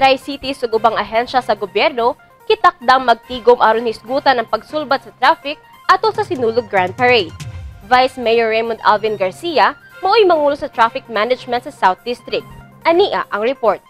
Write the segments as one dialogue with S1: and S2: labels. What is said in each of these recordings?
S1: Tri-Cities ug ubang ahensya sa gobyerno kitakdang magtigom aron hisgutan ang pagsulbat sa traffic atol sa Sinulog Grand Parade. Vice Mayor Raymond Alvin Garcia mao'y mangulo sa traffic management sa South District. Ania ang report.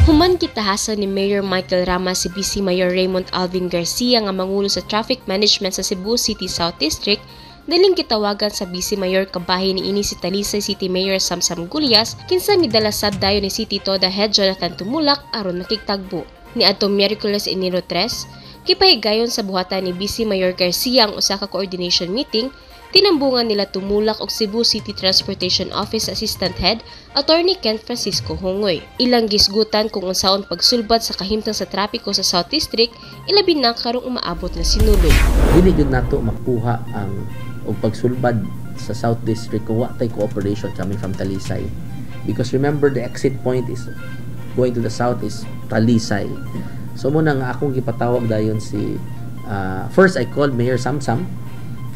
S1: Human kitahasan ni Mayor Michael Rama si BC Mayor Raymond Alvin Garcia nga mangulo sa traffic management sa Cebu City South District, daling kitawagan sa BC Mayor kabahin ni ini si Talisay City Mayor Samsam Gulyas kinsa midala sad dayon ni City Toda Head Jonathan Tumulak aron makigtagbo. Ni adtong Miyerkules Enero 3, kipahigayon sa buhatan ni BC Mayor Garcia ang usa ka coordination meeting. Tinambungan nila Tumulak og Cebu City Transportation Office Assistant Head Attorney Kent Francisco Hongoy. Ilang gisgutan kung unsaon pagsulbad sa kahimtang sa trapiko sa South District, ilabi na karong umaabot na sinulog.
S2: Dili gyud nato makuha ang og pagsulbad sa South District kung wa tay cooperation coming from Talisay. Because remember, the exit point is going to the south is Talisay. So muna nga akong gipatawag dayon si first I called Mayor Samsam,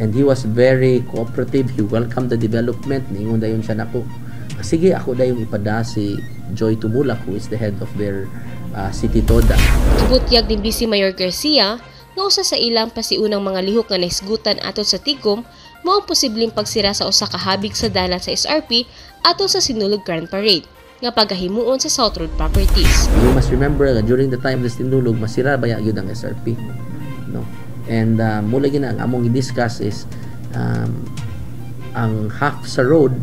S2: and he was very cooperative. He welcomed the development. Ningon dayon siya nako, sige ako dayon ipada si Joy Tumulak, who is the head of their City Toda.
S1: Gibutyag din BC Mayor Garcia nga usa sa ilang pasiunang mga lihok nga naisgutan atol sa tigom mao posibleng pagsira sa usa ka habig sa dalan sa SRP atol sa Sinulog Grand Parade nga pagahimuon sa South Road Properties.
S2: You must remember that during the time of Sinulog, masira ba yun ang SRP, no? And mula gina ang among i-discuss is ang half sa road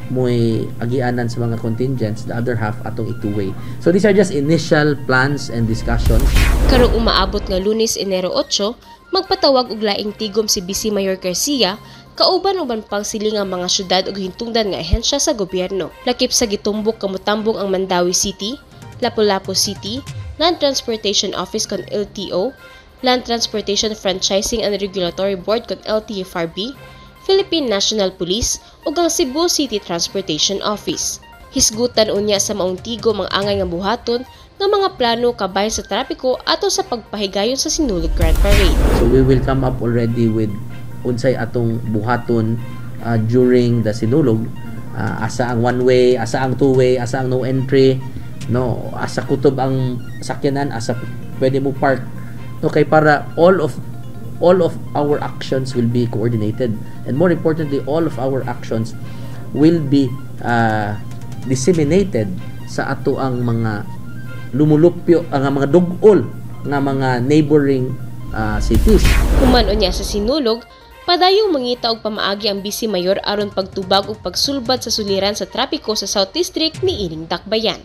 S2: mo'y agianan sa mga contingents, the other half atong i-two-way. So these are just initial plans and discussions.
S1: Karong umaabot nga Lunes, Enero 8, magpatawag og laing tigom si BC Mayor Garcia kauban-uban pang silingang mga syudad ug hintungdan nga ahensya sa gobyerno. Lakip sa gitumbok kamutambong ang Mandawi City, Lapu-Lapu City, Land Transportation Office kon LTO, Land Transportation Franchising and Regulatory Board kon LTFRB, Philippine National Police ug ang Cebu City Transportation Office. Hisgutan unya sa maong tigom ang angay nga buhaton nga mga plano kabahin sa trapiko ato sa pagpahigayon sa Sinulog Grand Parade.
S2: So we will come up already with unsay atong buhaton during the Sinulog, asa ang one way, asa ang two way, asa ang no entry, no, asa kutob ang sakyanan, asa pwede mo park, okay, para all of our actions will be coordinated, and more importantly, all of our actions will be disseminated sa ato ang mga lumulupyo, ang mga dugol nga mga neighboring cities.
S1: Human unya sa Sinulog, padayong mangita og pamaagi ang BC Mayor aron pagtubag ug pagsulbad sa suliran sa trapiko sa South District ni ining dakbayan.